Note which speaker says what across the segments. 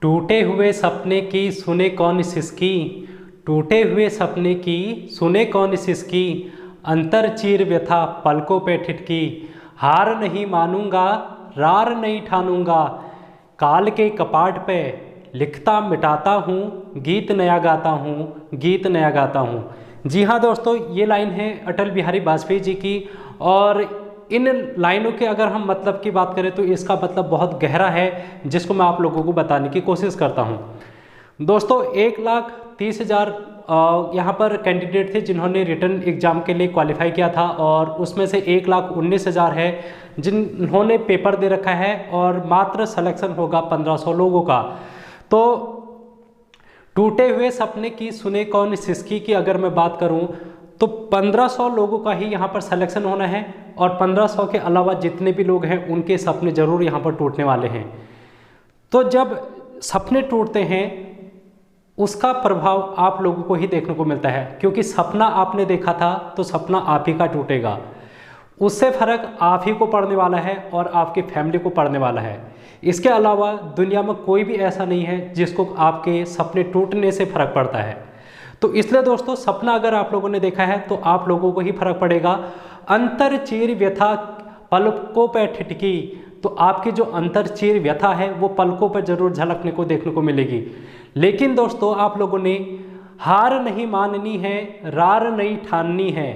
Speaker 1: टूटे हुए सपने की सुने कौन सिसकी, टूटे हुए सपने की सुने कौन सिसकी, अंतर चीर व्यथा पलकों पे ठिठकी, हार नहीं मानूंगा रार नहीं ठानूंगा, काल के कपाट पे लिखता मिटाता हूँ, गीत नया गाता हूँ, गीत नया गाता हूँ। जी हाँ दोस्तों, ये लाइन है अटल बिहारी वाजपेयी जी की। और इन लाइनों के अगर हम मतलब की बात करें तो इसका मतलब बहुत गहरा है, जिसको मैं आप लोगों को बताने की कोशिश करता हूँ। दोस्तों 1,30,000 यहाँ पर कैंडिडेट थे जिन्होंने रिटन एग्ज़ाम के लिए क्वालिफाई किया था, और उसमें से 1,19,000 है जिन्होंने पेपर दे रखा है, और मात्र सिलेक्शन होगा 1,500 लोगों का। तो टूटे हुए सपने की सुने कौन सिसकी की अगर मैं बात करूं तो 1,500 लोगों का ही यहाँ पर सिलेक्शन होना है, और 1,500 के अलावा जितने भी लोग हैं उनके सपने ज़रूर यहाँ पर टूटने वाले हैं। तो जब सपने टूटते हैं उसका प्रभाव आप लोगों को ही देखने को मिलता है, क्योंकि सपना आपने देखा था तो सपना आप ही का टूटेगा, उससे फ़र्क आप ही को पड़ने वाला है और आपकी फैमिली को पड़ने वाला है। इसके अलावा दुनिया में कोई भी ऐसा नहीं है जिसको आपके सपने टूटने से फ़र्क पड़ता है। तो इसलिए दोस्तों सपना अगर आप लोगों ने देखा है तो आप लोगों को ही फर्क पड़ेगा। अंतर चीर व्यथा पलकों पर ठिठकी, तो आपकी जो अंतर चीर व्यथा है वो पलकों पर जरूर झलकने को देखने को मिलेगी। लेकिन दोस्तों आप लोगों ने हार नहीं माननी है, रार नहीं ठाननी है।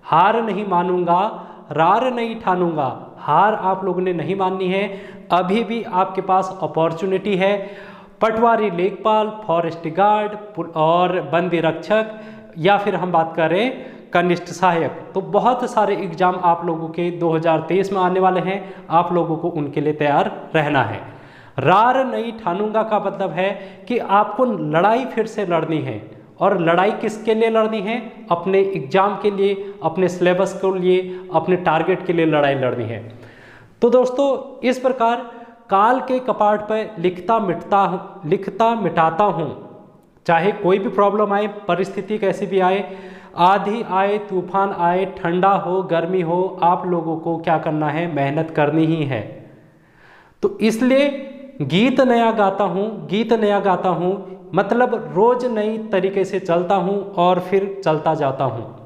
Speaker 1: हार नहीं मानूंगा रार नहीं ठानूंगा, हार आप लोगों ने नहीं माननी है। अभी भी आपके पास अपॉर्चुनिटी है। पटवारी, लेखपाल, फॉरेस्ट गार्ड और बंदी रक्षक, या फिर हम बात करें कनिष्ठ सहायक, तो बहुत सारे एग्जाम आप लोगों के 2023 में आने वाले हैं। आप लोगों को उनके लिए तैयार रहना है। रार नहीं ठानूंगा का मतलब है कि आपको लड़ाई फिर से लड़नी है, और लड़ाई किसके लिए लड़नी है? अपने एग्जाम के लिए, अपने सिलेबस के लिए, अपने टारगेट के लिए लड़ाई लड़नी है। तो दोस्तों इस प्रकार काल के कपाट पर लिखता मिटाता हूँ। चाहे कोई भी प्रॉब्लम आए, परिस्थिति कैसी भी आए, आंधी आए, तूफान आए, ठंडा हो, गर्मी हो, आप लोगों को क्या करना है? मेहनत करनी ही है। तो इसलिए गीत नया गाता हूँ, गीत नया गाता हूँ, मतलब रोज नई तरीके से चलता हूँ और फिर चलता जाता हूँ।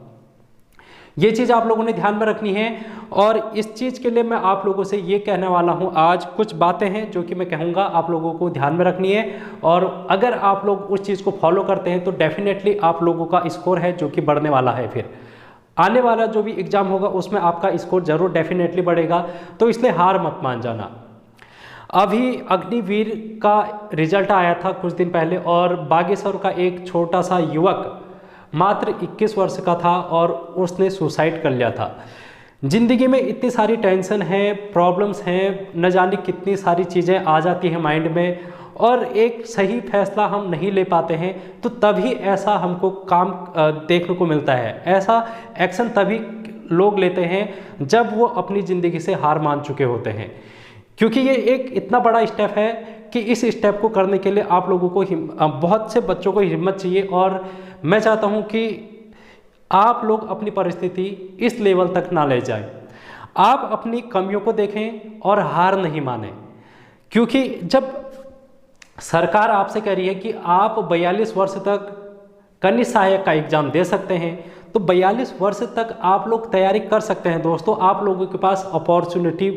Speaker 1: ये चीज़ आप लोगों ने ध्यान में रखनी है। और इस चीज़ के लिए मैं आप लोगों से ये कहने वाला हूँ, आज कुछ बातें हैं जो कि मैं कहूँगा आप लोगों को ध्यान में रखनी है, और अगर आप लोग उस चीज़ को फॉलो करते हैं तो डेफिनेटली आप लोगों का स्कोर है जो कि बढ़ने वाला है। फिर आने वाला जो भी एग्ज़ाम होगा उसमें आपका स्कोर जरूर डेफिनेटली बढ़ेगा। तो इसलिए हार मत मान जाना। अभी अग्निवीर का रिजल्ट आया था कुछ दिन पहले, और बागेश्वर का एक छोटा सा युवक मात्र 21 वर्ष का था और उसने सुसाइड कर लिया था। ज़िंदगी में इतनी सारी टेंशन है, प्रॉब्लम्स हैं, न जाने कितनी सारी चीज़ें आ जाती हैं माइंड में, और एक सही फैसला हम नहीं ले पाते हैं, तो तभी ऐसा हमको काम देखने को मिलता है। ऐसा एक्शन तभी लोग लेते हैं जब वो अपनी ज़िंदगी से हार मान चुके होते हैं, क्योंकि ये एक इतना बड़ा स्टेप है कि इस स्टेप को करने के लिए आप लोगों को बहुत से बच्चों को हिम्मत चाहिए। और मैं चाहता हूँ कि आप लोग अपनी परिस्थिति इस लेवल तक ना ले जाएं। आप अपनी कमियों को देखें और हार नहीं मानें, क्योंकि जब सरकार आपसे कह रही है कि आप 42 वर्ष तक कनिष्ठ सहायक का एग्ज़ाम दे सकते हैं, तो 42 वर्ष तक आप लोग तैयारी कर सकते हैं। दोस्तों आप लोगों के पास अपॉर्चुनिटी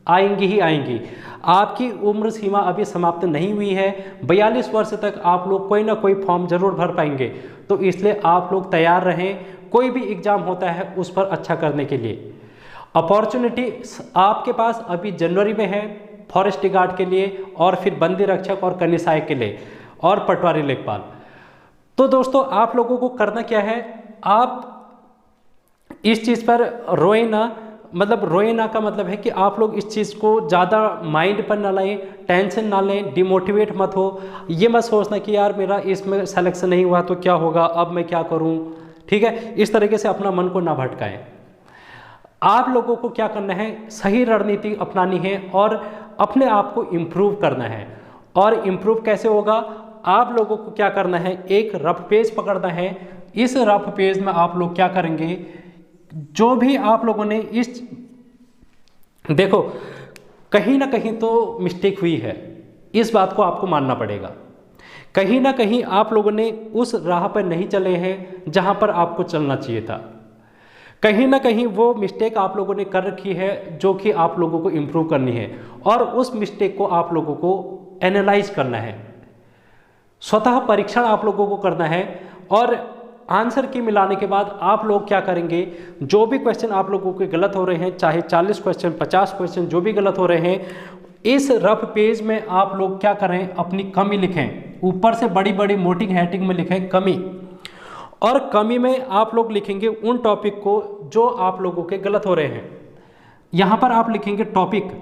Speaker 1: आएंगी ही आएंगी। आपकी उम्र सीमा अभी समाप्त नहीं हुई है। 42 वर्ष तक आप लोग कोई ना कोई फॉर्म जरूर भर पाएंगे। तो इसलिए आप लोग तैयार रहें, कोई भी एग्ज़ाम होता है उस पर अच्छा करने के लिए। अपॉर्चुनिटी आपके पास अभी जनवरी में है फॉरेस्ट गार्ड के लिए, और फिर बंदी रक्षक और कनिष्ठ सहायक के लिए, और पटवारी, लेखपाल। तो दोस्तों आप लोगों को करना क्या है? आप इस चीज़ पर रोए ना, मतलब रोए ना का मतलब है कि आप लोग इस चीज़ को ज़्यादा माइंड पर ना लाएं, टेंशन ना लें, डिमोटिवेट मत हो। ये मत सोचना कि यार मेरा इसमें सिलेक्शन नहीं हुआ तो क्या होगा, अब मैं क्या करूं। ठीक है, इस तरीके से अपना मन को ना भटकाएं। आप लोगों को क्या करना है? सही रणनीति अपनानी है और अपने आप को इम्प्रूव करना है। और इम्प्रूव कैसे होगा? आप लोगों को क्या करना है? एक रफ पेज पकड़ना है। इस रफ पेज में आप लोग क्या करेंगे? जो भी आप लोगों ने इस देखो कहीं ना कहीं तो मिस्टेक हुई है, इस बात को आपको मानना पड़ेगा। कहीं ना कहीं आप लोगों ने उस राह पर नहीं चले हैं जहां पर आपको चलना चाहिए था। कहीं ना कहीं वो मिस्टेक आप लोगों ने कर रखी है जो कि आप लोगों को इम्प्रूव करनी है, और उस मिस्टेक को आप लोगों को एनालाइज करना है, स्वतः परीक्षण आप लोगों को करना है। और आंसर की मिलाने के बाद आप लोग क्या करेंगे, जो भी क्वेश्चन आप लोगों के गलत हो रहे हैं, चाहे 40 क्वेश्चन 50 क्वेश्चन जो भी गलत हो रहे हैं, इस रफ पेज में आप लोग क्या करें, अपनी कमी लिखें। ऊपर से बड़ी बड़ी मोटी हेडिंग में लिखें कमी, और कमी में आप लोग लिखेंगे उन टॉपिक को जो आप लोगों के गलत हो रहे हैं। यहाँ पर आप लिखेंगे टॉपिक,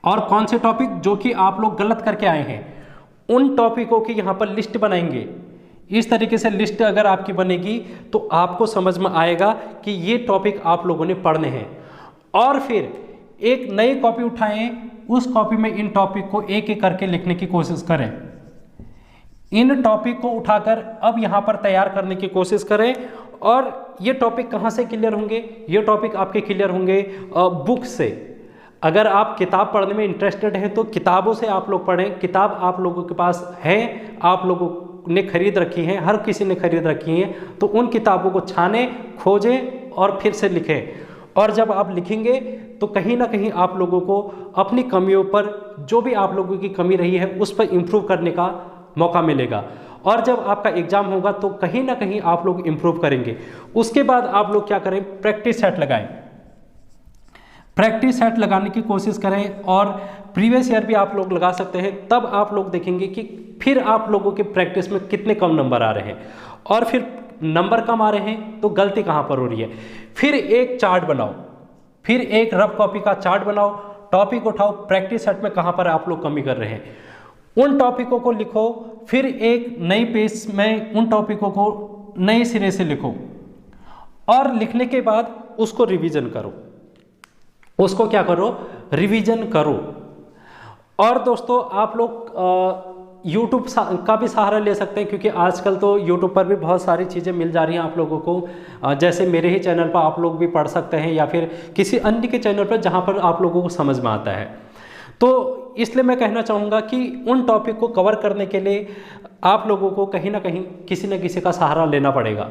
Speaker 1: और कौन से टॉपिक जो कि आप लोग गलत करके आए हैं, उन टॉपिकों की यहाँ पर लिस्ट बनाएंगे। इस तरीके से लिस्ट अगर आपकी बनेगी तो आपको समझ में आएगा कि ये टॉपिक आप लोगों ने पढ़ने हैं। और फिर एक नई कॉपी उठाएं, उस कॉपी में इन टॉपिक को एक एक करके लिखने की कोशिश करें। इन टॉपिक को उठाकर अब यहाँ पर तैयार करने की कोशिश करें। और ये टॉपिक कहाँ से क्लियर होंगे, ये टॉपिक आपके क्लियर होंगे बुक से। अगर आप किताब पढ़ने में इंटरेस्टेड हैं तो किताबों से आप लोग पढ़ें। किताब आप लोगों के पास है, आप लोगों ने खरीद रखी हैं, हर किसी ने खरीद रखी हैं, तो उन किताबों को छानें, खोजें और फिर से लिखें। और जब आप लिखेंगे तो कहीं ना कहीं आप लोगों को अपनी कमियों पर, जो भी आप लोगों की कमी रही है उस पर इम्प्रूव करने का मौका मिलेगा। और जब आपका एग्जाम होगा तो कहीं ना कहीं आप लोग इम्प्रूव करेंगे। उसके बाद आप लोग क्या करें, प्रैक्टिस सेट लगाएं। प्रैक्टिस सेट लगाने की कोशिश करें, और प्रीवियस ईयर भी आप लोग लगा सकते हैं। तब आप लोग देखेंगे कि फिर आप लोगों के प्रैक्टिस में कितने कम नंबर आ रहे हैं, और फिर नंबर कम आ रहे हैं तो गलती कहाँ पर हो रही है। फिर एक चार्ट बनाओ, फिर एक रफ कॉपी का चार्ट बनाओ, टॉपिक उठाओ, प्रैक्टिस सेट में कहाँ पर आप लोग कमी कर रहे हैं, उन टॉपिकों को लिखो। फिर एक नई पेज में उन टॉपिकों को नए सिरे से लिखो, और लिखने के बाद उसको रिवीजन करो। उसको क्या करो, रिवीजन करो। और दोस्तों आप लोग यूट्यूब का भी सहारा ले सकते हैं, क्योंकि आजकल तो यूट्यूब पर भी बहुत सारी चीज़ें मिल जा रही हैं आप लोगों को। जैसे मेरे ही चैनल पर आप लोग भी पढ़ सकते हैं, या फिर किसी अन्य के चैनल पर जहां पर आप लोगों को समझ में आता है। तो इसलिए मैं कहना चाहूँगा कि उन टॉपिक को कवर करने के लिए आप लोगों को कहीं ना कहीं किसी न किसी का सहारा लेना पड़ेगा।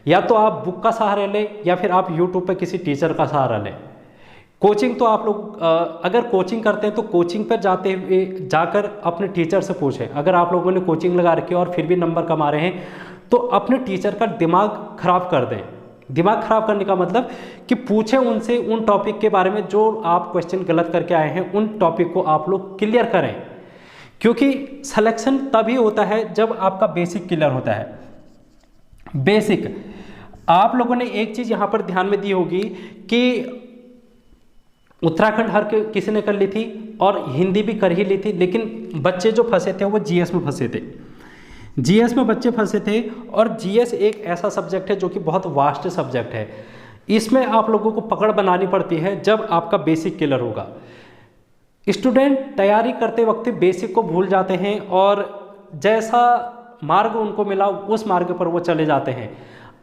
Speaker 1: या तो आप बुक का सहारा लें, या फिर आप यूट्यूब पर किसी टीचर का सहारा लें। कोचिंग तो आप लोग अगर कोचिंग करते हैं तो कोचिंग पर जाते हुए जाकर अपने टीचर से पूछें। अगर आप लोगों ने कोचिंग लगा रखी है और फिर भी नंबर कम आ रहे हैं तो अपने टीचर का दिमाग खराब कर दें। दिमाग खराब करने का मतलब कि पूछें उनसे उन टॉपिक के बारे में जो आप क्वेश्चन गलत करके आए हैं, उन टॉपिक को आप लोग क्लियर करें। क्योंकि सिलेक्शन तभी होता है जब आपका बेसिक क्लियर होता है। बेसिक आप लोगों ने एक चीज़ यहाँ पर ध्यान में दी होगी कि उत्तराखंड हर किसी ने कर ली थी और हिंदी भी कर ही ली थी, लेकिन बच्चे जो फंसे थे वो जीएस में फंसे थे। जीएस में बच्चे फंसे थे, और जीएस एक ऐसा सब्जेक्ट है जो कि बहुत वास्ट सब्जेक्ट है। इसमें आप लोगों को पकड़ बनानी पड़ती है जब आपका बेसिक क्लियर होगा। स्टूडेंट तैयारी करते वक्त बेसिक को भूल जाते हैं, और जैसा मार्ग उनको मिला उस मार्ग पर वो चले जाते हैं।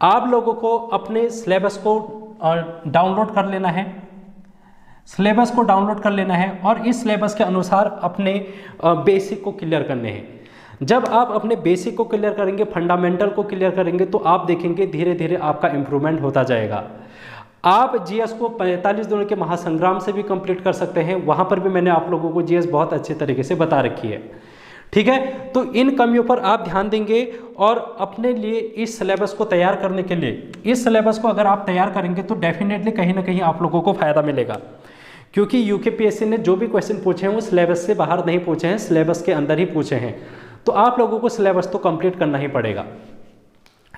Speaker 1: आप लोगों को अपने सिलेबस को डाउनलोड कर लेना है, सिलेबस को डाउनलोड कर लेना है, और इस सिलेबस के अनुसार अपने बेसिक को क्लियर करने हैं। जब आप अपने बेसिक को क्लियर करेंगे, फंडामेंटल को क्लियर करेंगे, तो आप देखेंगे धीरे धीरे आपका इम्प्रूवमेंट होता जाएगा। आप जीएस को 45 दिनों के महासंग्राम से भी कंप्लीट कर सकते हैं। वहाँ पर भी मैंने आप लोगों को जीएस बहुत अच्छे तरीके से बता रखी है। ठीक है, तो इन कमियों पर आप ध्यान देंगे, और अपने लिए इस सिलेबस को तैयार करने के लिए, इस सिलेबस को अगर आप तैयार करेंगे तो डेफिनेटली कहीं ना कहीं आप लोगों को फ़ायदा मिलेगा। क्योंकि यूकेपीएससी ने जो भी क्वेश्चन पूछे हैं वो सिलेबस से बाहर नहीं पूछे हैं, सिलेबस के अंदर ही पूछे हैं। तो आप लोगों को सिलेबस तो कंप्लीट करना ही पड़ेगा।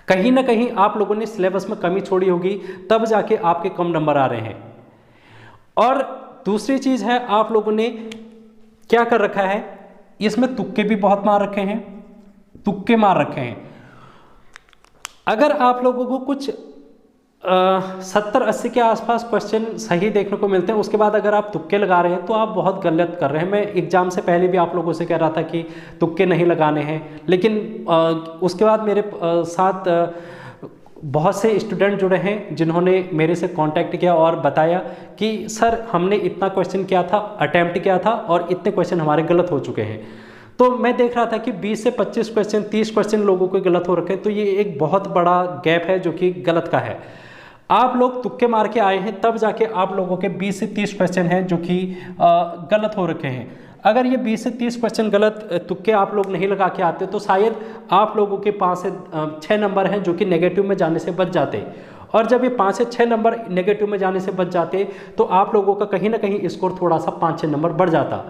Speaker 1: कहीं ना कहीं आप लोगों ने सिलेबस में कमी छोड़ी होगी, तब जाके आपके कम नंबर आ रहे हैं। और दूसरी चीज़ है, आप लोगों ने क्या कर रखा है, इसमें तुक्के भी बहुत मार रखे हैं, तुक्के मार रखे हैं। अगर आप लोगों को कुछ 70-80 के आसपास क्वेश्चन सही देखने को मिलते हैं, उसके बाद अगर आप तुक्के लगा रहे हैं तो आप बहुत गलत कर रहे हैं। मैं एग्ज़ाम से पहले भी आप लोगों से कह रहा था कि तुक्के नहीं लगाने हैं, लेकिन उसके बाद मेरे साथ बहुत से स्टूडेंट जुड़े हैं जिन्होंने मेरे से कांटेक्ट किया और बताया कि सर हमने इतना क्वेश्चन किया था, अटेम्प्ट किया था और इतने क्वेश्चन हमारे गलत हो चुके हैं। तो मैं देख रहा था कि 20 से 25 क्वेश्चन, 30 क्वेश्चन लोगों के गलत हो रखे हैं, तो ये एक बहुत बड़ा गैप है जो कि गलत का है। आप लोग तुक्के मार के आए हैं, तब जाके आप लोगों के 20 से 30 क्वेश्चन हैं जो कि गलत हो रखे हैं। अगर ये 20 से 30 क्वेश्चन गलत तुक्के आप लोग नहीं लगा के आते तो शायद आप लोगों के 5 से 6 नंबर हैं जो कि नेगेटिव में जाने से बच जाते, और जब ये 5 से 6 नंबर नेगेटिव में जाने से बच जाते तो आप लोगों का कहीं ना कहीं स्कोर थोड़ा सा 5-6 नंबर बढ़ जाता।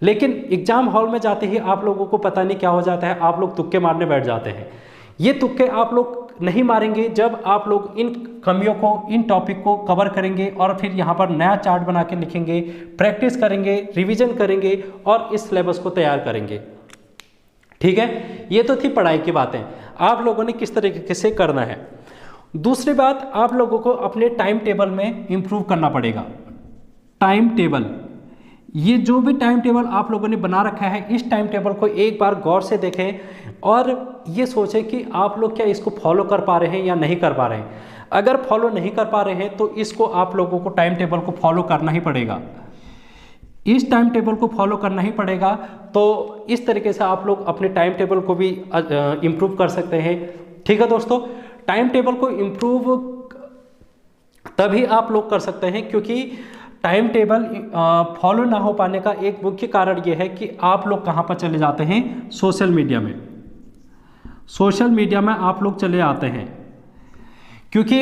Speaker 1: लेकिन एग्जाम हॉल में जाते ही आप लोगों को पता नहीं क्या हो जाता है, आप लोग तुक्के मारने बैठ जाते हैं। ये तुक्के आप लोग नहीं मारेंगे जब आप लोग इन कमियों को, इन टॉपिक को कवर करेंगे और फिर यहाँ पर नया चार्ट बना के लिखेंगे, प्रैक्टिस करेंगे, रिवीजन करेंगे और इस सिलेबस को तैयार करेंगे। ठीक है, ये तो थी पढ़ाई की बातें, आप लोगों ने किस तरीके से करना है। दूसरी बात, आप लोगों को अपने टाइम टेबल में इम्प्रूव करना पड़ेगा। टाइम टेबल, ये जो भी टाइम टेबल आप लोगों ने बना रखा है, इस टाइम टेबल को एक बार गौर से देखें और ये सोचें कि आप लोग क्या इसको फॉलो कर पा रहे हैं या नहीं कर पा रहे हैं। अगर फॉलो नहीं कर पा रहे हैं तो इसको आप लोगों को टाइम टेबल को फॉलो करना ही पड़ेगा, इस टाइम टेबल को फॉलो करना ही पड़ेगा। तो इस तरीके से आप लोग अपने टाइम टेबल को भी इम्प्रूव कर सकते हैं। ठीक है दोस्तों, टाइम टेबल को इम्प्रूव तभी आप लोग कर सकते हैं क्योंकि टाइम टेबल फॉलो ना हो पाने का एक मुख्य कारण ये है कि आप लोग कहाँ पर चले जाते हैं, सोशल मीडिया में। सोशल मीडिया में आप लोग चले आते हैं क्योंकि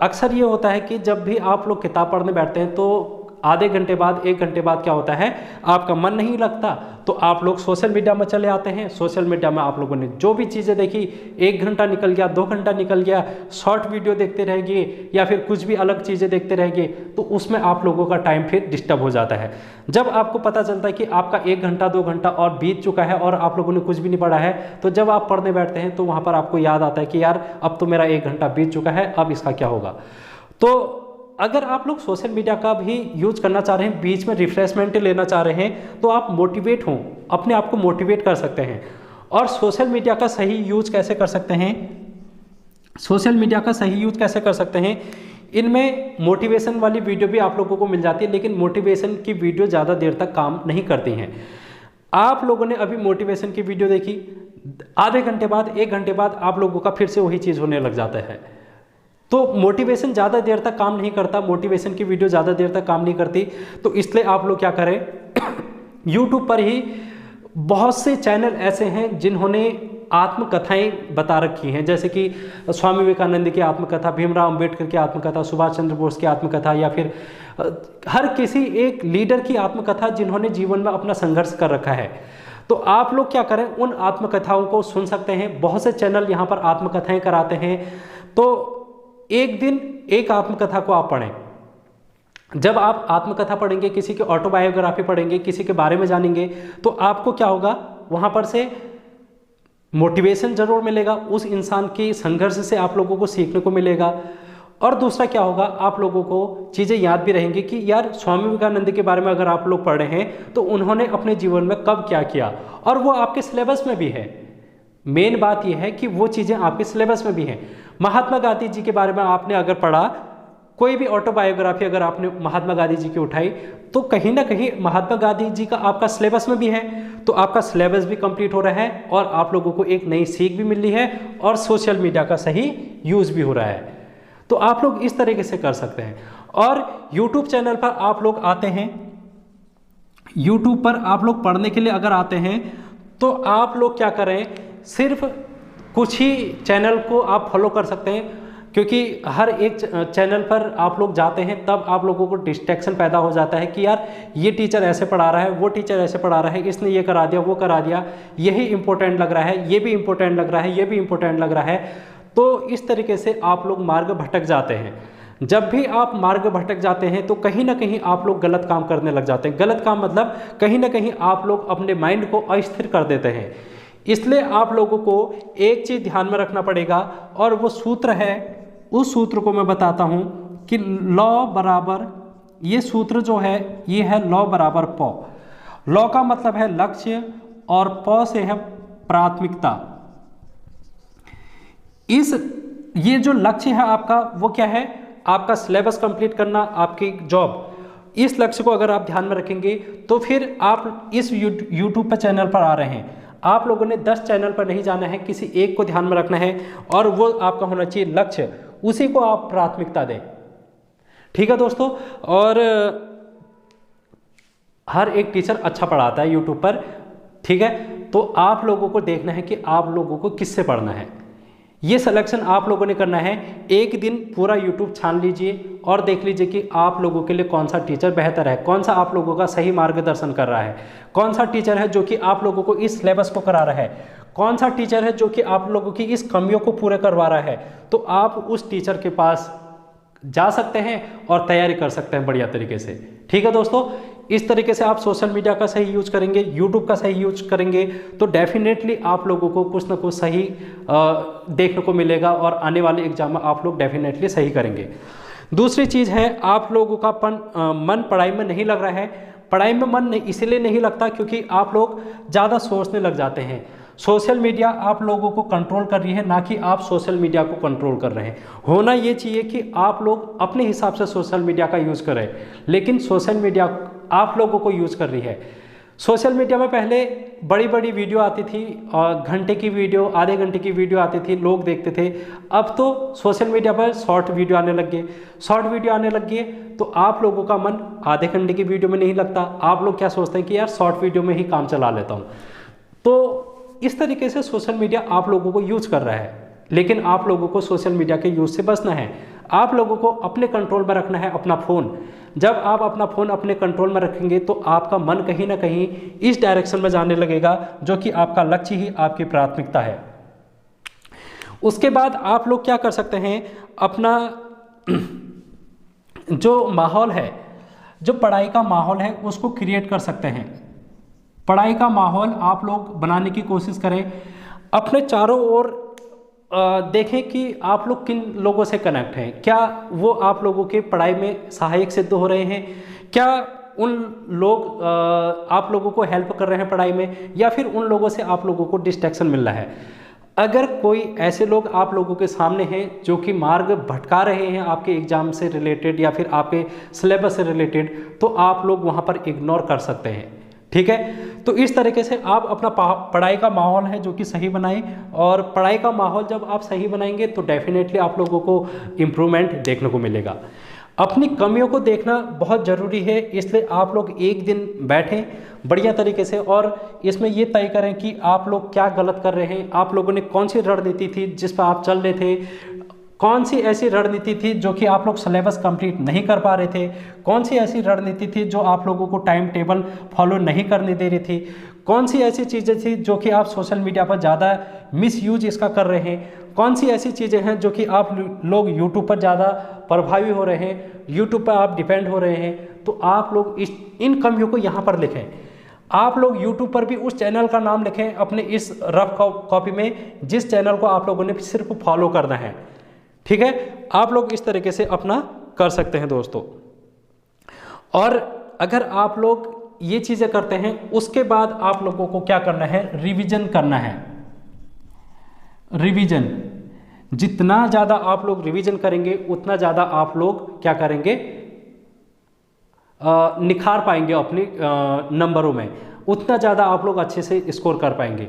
Speaker 1: अक्सर ये होता है कि जब भी आप लोग किताब पढ़ने बैठते हैं तो आधे घंटे बाद, 1 घंटे बाद क्या होता है, आपका मन नहीं लगता तो आप लोग सोशल मीडिया में चले आते हैं। सोशल मीडिया में आप लोगों ने जो भी चीज़ें देखी, 1 घंटा निकल गया, 2 घंटा निकल गया, शॉर्ट वीडियो देखते रहेंगे या फिर कुछ भी अलग चीज़ें देखते रहेंगे, तो उसमें आप लोगों का टाइम फिर डिस्टर्ब हो जाता है। जब आपको पता चलता है कि आपका 1 घंटा 2 घंटा और बीत चुका है और आप लोगों ने कुछ भी नहीं पढ़ा है, तो जब आप पढ़ने बैठते हैं तो वहाँ पर आपको याद आता है कि यार अब तो मेरा 1 घंटा बीत चुका है, अब इसका क्या होगा। तो अगर आप लोग सोशल मीडिया का भी यूज करना चाह रहे हैं, बीच में रिफ्रेशमेंट लेना चाह रहे हैं, तो आप मोटिवेट हों, अपने आप को मोटिवेट कर सकते हैं। और सोशल मीडिया का सही यूज कैसे कर सकते हैं, सोशल मीडिया का सही यूज कैसे कर सकते हैं, इनमें मोटिवेशन वाली वीडियो भी आप लोगों को मिल जाती है, लेकिन मोटिवेशन की वीडियो ज़्यादा देर तक काम नहीं करती हैं। आप लोगों ने अभी मोटिवेशन की वीडियो देखी, आधे घंटे बाद, 1 घंटे बाद आप लोगों का फिर से वही चीज़ होने लग जाता है। तो मोटिवेशन ज़्यादा देर तक काम नहीं करता, मोटिवेशन की वीडियो ज़्यादा देर तक काम नहीं करती। तो इसलिए आप लोग क्या करें, यूट्यूब पर ही बहुत से चैनल ऐसे हैं जिन्होंने आत्मकथाएं बता रखी हैं, जैसे कि स्वामी विवेकानंद की आत्मकथा, भीमराव अंबेडकर की आत्मकथा, सुभाष चंद्र बोस की आत्मकथा, या फिर हर किसी एक लीडर की आत्मकथा जिन्होंने जीवन में अपना संघर्ष कर रखा है। तो आप लोग क्या करें, उन आत्मकथाओं को सुन सकते हैं। बहुत से चैनल यहाँ पर आत्मकथाएं कराते हैं, तो एक दिन एक आत्मकथा को आप पढ़ें। जब आप आत्मकथा पढ़ेंगे, किसी की ऑटोबायोग्राफी पढ़ेंगे, किसी के बारे में जानेंगे, तो आपको क्या होगा, वहाँ पर से मोटिवेशन जरूर मिलेगा, उस इंसान के संघर्ष से आप लोगों को सीखने को मिलेगा। और दूसरा क्या होगा, आप लोगों को चीज़ें याद भी रहेंगी कि यार स्वामी विवेकानंद के बारे में अगर आप लोग पढ़ रहे हैं तो उन्होंने अपने जीवन में कब क्या किया, और वो आपके सिलेबस में भी है। मेन बात यह है कि वो चीज़ें आपके सिलेबस में भी हैं। महात्मा गांधी जी के बारे में आपने अगर पढ़ा, कोई भी ऑटोबायोग्राफी अगर आपने महात्मा गांधी जी की उठाई, तो कहीं ना कहीं महात्मा गांधी जी का आपका सिलेबस में भी है। तो आपका सिलेबस भी कंप्लीट हो रहा है और आप लोगों को एक नई सीख भी मिल रही है और सोशल मीडिया का सही यूज़ भी हो रहा है। तो आप लोग इस तरीके से कर सकते हैं। और यूट्यूब चैनल पर आप लोग आते हैं, यूट्यूब पर आप लोग पढ़ने के लिए अगर आते हैं तो आप लोग क्या करें, सिर्फ कुछ ही चैनल को आप फॉलो कर सकते हैं, क्योंकि हर एक चैनल पर आप लोग जाते हैं तब आप लोगों को डिस्ट्रैक्शन पैदा हो जाता है कि यार ये टीचर ऐसे पढ़ा रहा है, वो टीचर ऐसे पढ़ा रहा है, इसने ये करा दिया, वो करा दिया, यही इंपॉर्टेंट लग रहा है, ये भी इंपॉर्टेंट लग रहा है, ये भी इंपॉर्टेंट लग रहा है। तो इस तरीके से आप लोग मार्ग भटक जाते हैं। जब भी आप मार्ग भटक जाते हैं तो कहीं ना कहीं आप लोग गलत काम करने लग जाते हैं। गलत काम मतलब कहीं ना कहीं आप लोग अपने माइंड को अस्थिर कर देते हैं। इसलिए आप लोगों को एक चीज़ ध्यान में रखना पड़ेगा, और वो सूत्र है, उस सूत्र को मैं बताता हूँ कि लॉ बराबर, ये सूत्र जो है ये है लॉ बराबर प। लॉ का मतलब है लक्ष्य और प से है प्राथमिकता। इस ये जो लक्ष्य है आपका वो क्या है, आपका सिलेबस कंप्लीट करना, आपकी जॉब, इस लक्ष्य को अगर आप ध्यान में रखेंगे तो फिर आप इस यूट्यूब पर चैनल पर आ रहे हैं, आप लोगों ने 10 चैनल पर नहीं जाना है, किसी एक को ध्यान में रखना है और वो आपका होना चाहिए लक्ष्य, उसी को आप प्राथमिकता दें। ठीक है दोस्तों, और हर एक टीचर अच्छा पढ़ाता है यूट्यूब पर, ठीक है, तो आप लोगों को देखना है कि आप लोगों को किससे पढ़ना है, ये सिलेक्शन आप लोगों ने करना है। एक दिन पूरा यूट्यूब छान लीजिए और देख लीजिए कि आप लोगों के लिए कौन सा टीचर बेहतर है, कौन सा आप लोगों का सही मार्गदर्शन कर रहा है, कौन सा टीचर है जो कि आप लोगों को इस सिलेबस को करा रहा है, कौन सा टीचर है जो कि आप लोगों की इस कमियों को पूरे करवा रहा है। तो आप उस टीचर के पास जा सकते हैं और तैयारी कर सकते हैं बढ़िया तरीके से। ठीक है दोस्तों, इस तरीके से आप सोशल मीडिया का सही यूज करेंगे, यूट्यूब का सही यूज करेंगे तो डेफिनेटली आप लोगों को कुछ ना कुछ सही देखने को मिलेगा और आने वाले एग्जाम में आप लोग डेफिनेटली सही करेंगे। दूसरी चीज़ है, आप लोगों का मन पढ़ाई में नहीं लग रहा है। पढ़ाई में मन इसलिए नहीं लगता क्योंकि आप लोग ज़्यादा सोचने लग जाते हैं। सोशल मीडिया आप लोगों को कंट्रोल कर रही है, ना कि आप सोशल मीडिया को कंट्रोल कर रहे हैं। होना ये चाहिए कि आप लोग अपने हिसाब से सोशल मीडिया का यूज़ करें, लेकिन सोशल मीडिया आप लोगों को यूज़ कर रही है। सोशल मीडिया में पहले बड़ी बड़ी वीडियो आती थी और घंटे की वीडियो, आधे घंटे की वीडियो आती थी, लोग देखते थे। अब तो सोशल मीडिया पर शॉर्ट वीडियो आने लग गए, शॉर्ट वीडियो आने लग गए तो आप लोगों का मन आधे घंटे की वीडियो में नहीं लगता। आप लोग क्या सोचते हैं कि यार शॉर्ट वीडियो में ही काम चला लेता हूँ। तो इस तरीके से सोशल मीडिया आप लोगों को यूज कर रहा है, लेकिन आप लोगों को सोशल मीडिया के यूज से बचना है। आप लोगों को अपने कंट्रोल में रखना है अपना फ़ोन। जब आप अपना फ़ोन अपने कंट्रोल में रखेंगे तो आपका मन कहीं ना कहीं इस डायरेक्शन में जाने लगेगा जो कि आपका लक्ष्य ही आपकी प्राथमिकता है। उसके बाद आप लोग क्या कर सकते हैं, अपना जो माहौल है, जो पढ़ाई का माहौल है उसको क्रिएट कर सकते हैं। पढ़ाई का माहौल आप लोग बनाने की कोशिश करें। अपने चारों ओर देखें कि आप लोग किन लोगों से कनेक्ट हैं, क्या वो आप लोगों के पढ़ाई में सहायक सिद्ध हो रहे हैं, क्या उन लोग आप लोगों को हेल्प कर रहे हैं पढ़ाई में, या फिर उन लोगों से आप लोगों को डिस्ट्रैक्शन मिल रहा है। अगर कोई ऐसे लोग आप लोगों के सामने हैं जो कि मार्ग भटका रहे हैं आपके एग्ज़ाम से रिलेटेड या फिर आपके सिलेबस से रिलेटेड, तो आप लोग वहाँ पर इग्नोर कर सकते हैं। ठीक है, तो इस तरीके से आप अपना पढ़ाई का माहौल है जो कि सही बनाएं, और पढ़ाई का माहौल जब आप सही बनाएंगे तो डेफिनेटली आप लोगों को इम्प्रूवमेंट देखने को मिलेगा। अपनी कमियों को देखना बहुत ज़रूरी है, इसलिए आप लोग एक दिन बैठें बढ़िया तरीके से और इसमें ये तय करें कि आप लोग क्या गलत कर रहे हैं, आप लोगों ने कौन सी रणनीति थी जिस पर आप चल रहे थे, कौन सी ऐसी रणनीति थी जो कि आप लोग सिलेबस कंप्लीट नहीं कर पा रहे थे, कौन सी ऐसी रणनीति थी जो आप लोगों को टाइम टेबल फॉलो नहीं करने दे रही थी, कौन सी ऐसी चीज़ें थी जो कि आप सोशल मीडिया पर ज़्यादा मिसयूज इसका कर रहे हैं, कौन सी ऐसी चीज़ें हैं जो कि आप लोग यूट्यूब पर ज़्यादा प्रभावी हो रहे हैं, यूट्यूब पर आप डिपेंड हो रहे हैं। तो आप लोग इन कमियों को यहाँ पर लिखें। आप लोग यूट्यूब पर भी उस चैनल का नाम लिखें अपने इस रफ कॉपी में जिस चैनल को आप लोगों ने सिर्फ फॉलो करना है। ठीक है, आप लोग इस तरीके से अपना कर सकते हैं दोस्तों। और अगर आप लोग ये चीज़ें करते हैं उसके बाद आप लोगों को क्या करना है, रिवीजन करना है। रिवीजन जितना ज़्यादा आप लोग रिवीजन करेंगे उतना ज़्यादा आप लोग क्या करेंगे, निखार पाएंगे अपने नंबरों में, उतना ज़्यादा आप लोग अच्छे से स्कोर कर पाएंगे।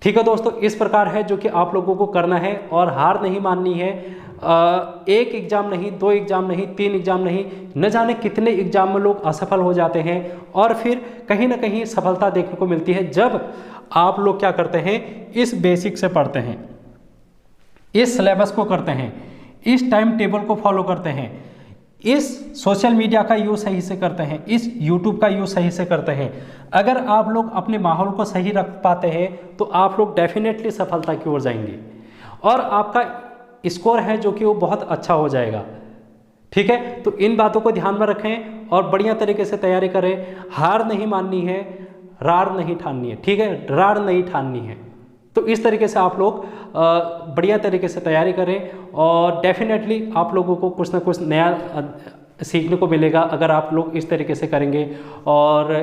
Speaker 1: ठीक है दोस्तों, इस प्रकार है जो कि आप लोगों को करना है और हार नहीं माननी है। एक एग्ज़ाम नहीं, 2 एग्ज़ाम नहीं, 3 एग्ज़ाम नहीं, न जाने कितने एग्ज़ाम में लोग असफल हो जाते हैं और फिर कहीं ना कहीं सफलता देखने को मिलती है जब आप लोग क्या करते हैं, इस बेसिक से पढ़ते हैं, इस सिलेबस को करते हैं, इस टाइम टेबल को फॉलो करते हैं, इस सोशल मीडिया का यूज़ सही से करते हैं, इस यूट्यूब का यूज़ सही से करते हैं। अगर आप लोग अपने माहौल को सही रख पाते हैं तो आप लोग डेफिनेटली सफलता की ओर जाएंगे और आपका स्कोर है जो कि वो बहुत अच्छा हो जाएगा। ठीक है, तो इन बातों को ध्यान में रखें और बढ़िया तरीके से तैयारी करें। हार नहीं माननी है, रार नहीं ठाननी है। ठीक है, रार नहीं ठाननी है। तो इस तरीके से आप लोग बढ़िया तरीके से तैयारी करें और डेफिनेटली आप लोगों को कुछ ना कुछ नया सीखने को मिलेगा अगर आप लोग इस तरीके से करेंगे। और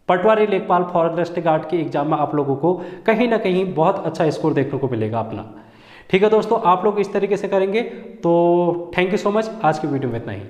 Speaker 1: पटवारी लेखपाल फॉरेस्ट गार्ड के एग्जाम में आप लोगों को कहीं ना कहीं बहुत अच्छा स्कोर देखने को मिलेगा अपना। ठीक है दोस्तों, आप लोग इस तरीके से करेंगे तो थैंक यू सो मच। आज की वीडियो में इतना ही।